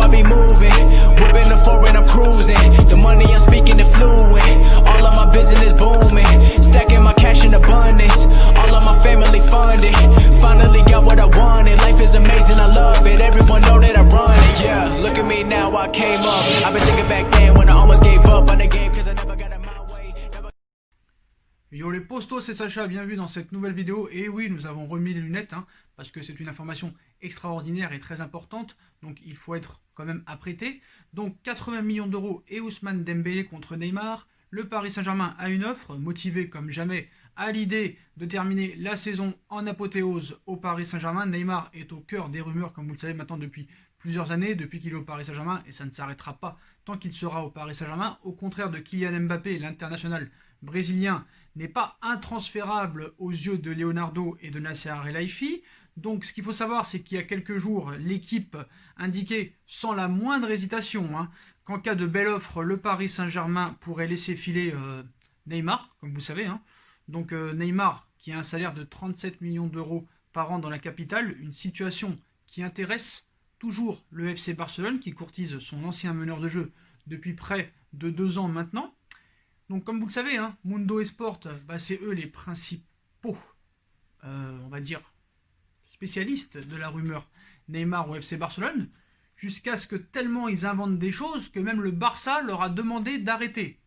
I be moving. Whipping the foreign, I'm cruising. The money I'm speaking is fluent. All of my business booming. Stacking my cash in abundance. All of my family funded. Finally got what I wanted. Life is amazing, I love it. Everyone know that I run it. Yeah, look at me now, I came up. I've been thinking back then when I almost gave up on the game cause I never got in my way. Yo les postos, c'est Sacha, bienvenue dans cette nouvelle vidéo. Et oui, nous avons remis les lunettes, parce que c'est une information extraordinaire et très importante, donc il faut être quand même apprêté. Donc 80 millions d'euros et Ousmane Dembélé contre Neymar. Le Paris Saint-Germain a une offre, motivé comme jamais à l'idée de terminer la saison en apothéose au Paris Saint-Germain. Neymar est au cœur des rumeurs, comme vous le savez maintenant depuis plusieurs années, depuis qu'il est au Paris Saint-Germain, et ça ne s'arrêtera pas tant qu'il sera au Paris Saint-Germain. Au contraire de Kylian Mbappé, l'international brésilien n'est pas intransférable aux yeux de Leonardo et de Nasser El-Khelaifi. Donc ce qu'il faut savoir, c'est qu'il y a quelques jours, l'équipe indiquait sans la moindre hésitation qu'en cas de belle offre, le Paris Saint-Germain pourrait laisser filer Neymar, comme vous savez. Donc Neymar, qui a un salaire de 37 millions d'euros par an dans la capitale, une situation qui intéresse toujours le FC Barcelone, qui courtise son ancien meneur de jeu depuis près de 2 ans maintenant. Donc comme vous le savez, Mundo Esport, c'est eux les principaux, on va dire, spécialistes de la rumeur Neymar au FC Barcelone, jusqu'à ce que tellement ils inventent des choses que même le Barça leur a demandé d'arrêter.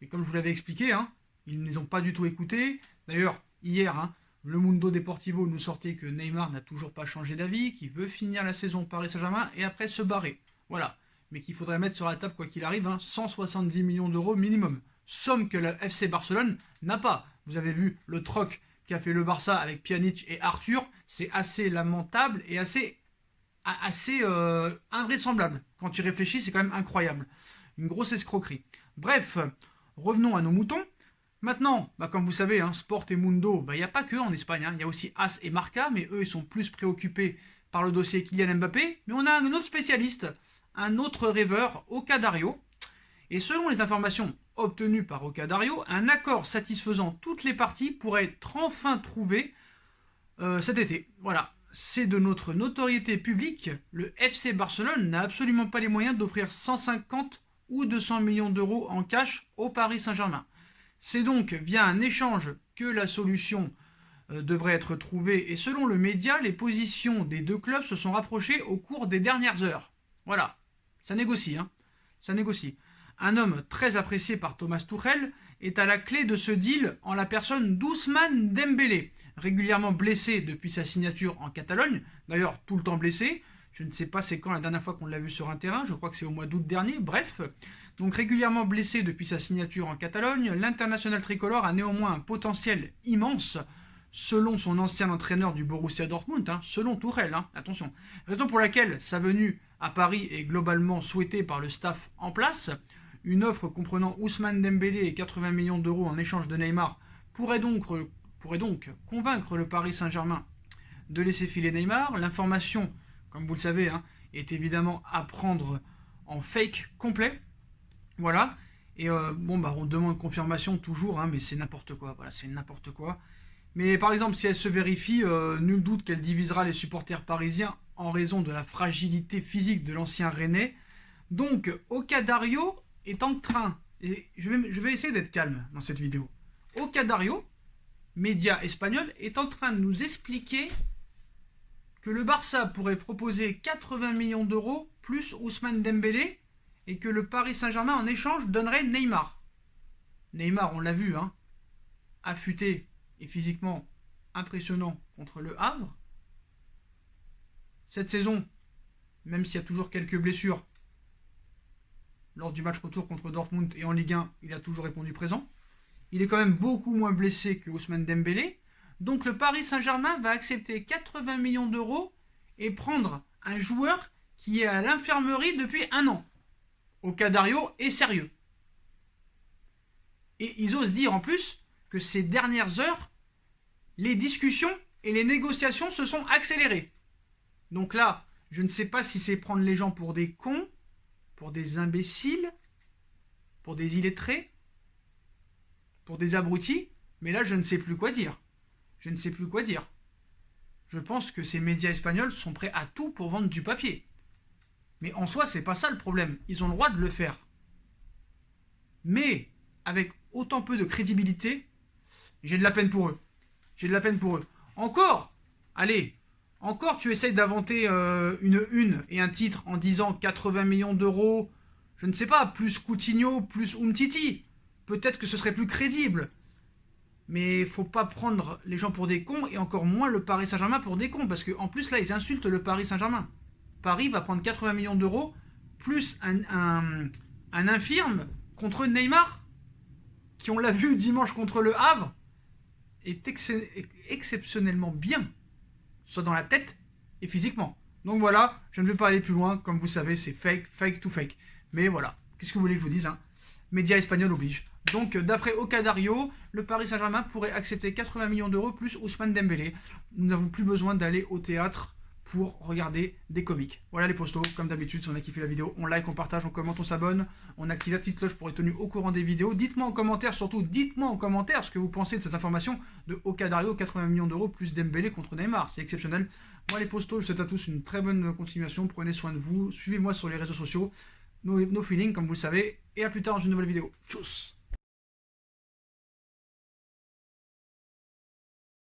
Et comme je vous l'avais expliqué, ils ne les ont pas du tout écoutés. D'ailleurs, hier, le Mundo Deportivo nous sortait que Neymar n'a toujours pas changé d'avis, qu'il veut finir la saison au Paris Saint-Germain et après se barrer. Voilà. Mais qu'il faudrait mettre sur la table, quoi qu'il arrive, 170 millions d'euros minimum. Somme que le FC Barcelone n'a pas. Vous avez vu le troc qu'a fait le Barça avec Pjanic et Arthur. C'est assez lamentable et assez invraisemblable. Quand tu réfléchis, c'est quand même incroyable. Une grosse escroquerie. Bref, revenons à nos moutons. Maintenant, comme vous savez, Sport et Mundo, il n'y a pas que en Espagne. Il y a aussi As et Marca, mais eux, ils sont plus préoccupés par le dossier Kylian Mbappé. Mais on a un autre spécialiste, un autre rêveur, Oka Dario. Et selon les informations obtenues par Oka Dario, un accord satisfaisant toutes les parties pourrait être enfin trouvé cet été. Voilà. C'est de notre notoriété publique, le FC Barcelone n'a absolument pas les moyens d'offrir 150 ou 200 millions d'euros en cash au Paris Saint-Germain. C'est donc via un échange que la solution devrait être trouvée, et selon le média, les positions des deux clubs se sont rapprochées au cours des dernières heures. Voilà, ça négocie, ça négocie. Un homme très apprécié par Thomas Tuchel est à la clé de ce deal en la personne d'Ousmane Dembélé, régulièrement blessé depuis sa signature en Catalogne, d'ailleurs tout le temps blessé, je ne sais pas c'est quand la dernière fois qu'on l'a vu sur un terrain, je crois que c'est au mois d'août dernier, bref. Donc régulièrement blessé depuis sa signature en Catalogne, l'international tricolore a néanmoins un potentiel immense, selon son ancien entraîneur du Borussia Dortmund, selon Tuchel, attention. Raison pour laquelle sa venue à Paris est globalement souhaitée par le staff en place. Une offre comprenant Ousmane Dembélé et 80 millions d'euros en échange de Neymar pourrait donc convaincre le Paris Saint-Germain de laisser filer Neymar. L'information, comme vous le savez, est évidemment à prendre en fake complet. Voilà. Et on demande confirmation toujours, mais c'est n'importe quoi. Voilà, c'est n'importe quoi. Mais par exemple, si elle se vérifie, nul doute qu'elle divisera les supporters parisiens en raison de la fragilité physique de l'ancien Rennais. Donc, Oka Dario est en train, et je vais essayer d'être calme dans cette vidéo. Oka Dario, média espagnol, est en train de nous expliquer que le Barça pourrait proposer 80 millions d'euros plus Ousmane Dembélé et que le Paris Saint-Germain en échange donnerait Neymar. Neymar, on l'a vu, affûté et physiquement impressionnant contre le Havre. Cette saison, même s'il y a toujours quelques blessures, lors du match retour contre Dortmund et en Ligue 1, il a toujours répondu présent. Il est quand même beaucoup moins blessé que Ousmane Dembélé. Donc le Paris Saint-Germain va accepter 80 millions d'euros et prendre un joueur qui est à l'infirmerie depuis 1 an. Oka Dario est sérieux. Et ils osent dire en plus que ces dernières heures, les discussions et les négociations se sont accélérées. Donc là, je ne sais pas si c'est prendre les gens pour des cons, pour des imbéciles, pour des illettrés, pour des abrutis, mais là je ne sais plus quoi dire. Je ne sais plus quoi dire. Je pense que ces médias espagnols sont prêts à tout pour vendre du papier. Mais en soi, c'est pas ça le problème. Ils ont le droit de le faire. Mais avec autant peu de crédibilité, j'ai de la peine pour eux. J'ai de la peine pour eux. Encore, allez, encore tu essayes d'inventer une et un titre en disant 80 millions d'euros, je ne sais pas, plus Coutinho, plus Umtiti. Peut-être que ce serait plus crédible. Mais faut pas prendre les gens pour des cons et encore moins le Paris Saint-Germain pour des cons. Parce qu'en plus là, ils insultent le Paris Saint-Germain. Paris va prendre 80 millions d'euros plus un infirme contre Neymar, qui on l'a vu dimanche contre le Havre, est exceptionnellement bien, soit dans la tête et physiquement. Donc voilà, je ne vais pas aller plus loin, comme vous savez, c'est fake, fake to fake. Mais voilà, qu'est-ce que vous voulez que je vous dise, hein? Média espagnol oblige. Donc d'après Ocadario, le Paris Saint-Germain pourrait accepter 80 millions d'euros plus Ousmane Dembélé. Nous n'avons plus besoin d'aller au théâtre pour regarder des comiques. Voilà les postos, comme d'habitude, si on a kiffé la vidéo, on like, on partage, on commente, on s'abonne, on active la petite cloche pour être tenu au courant des vidéos. Dites-moi en commentaire, surtout, dites-moi en commentaire ce que vous pensez de cette information de Ocadario, 80 millions d'euros plus Dembélé contre Neymar, c'est exceptionnel. Moi les postos, je vous souhaite à tous une très bonne continuation, prenez soin de vous, suivez-moi sur les réseaux sociaux, nos feelings comme vous le savez, et à plus tard dans une nouvelle vidéo. Tchuss.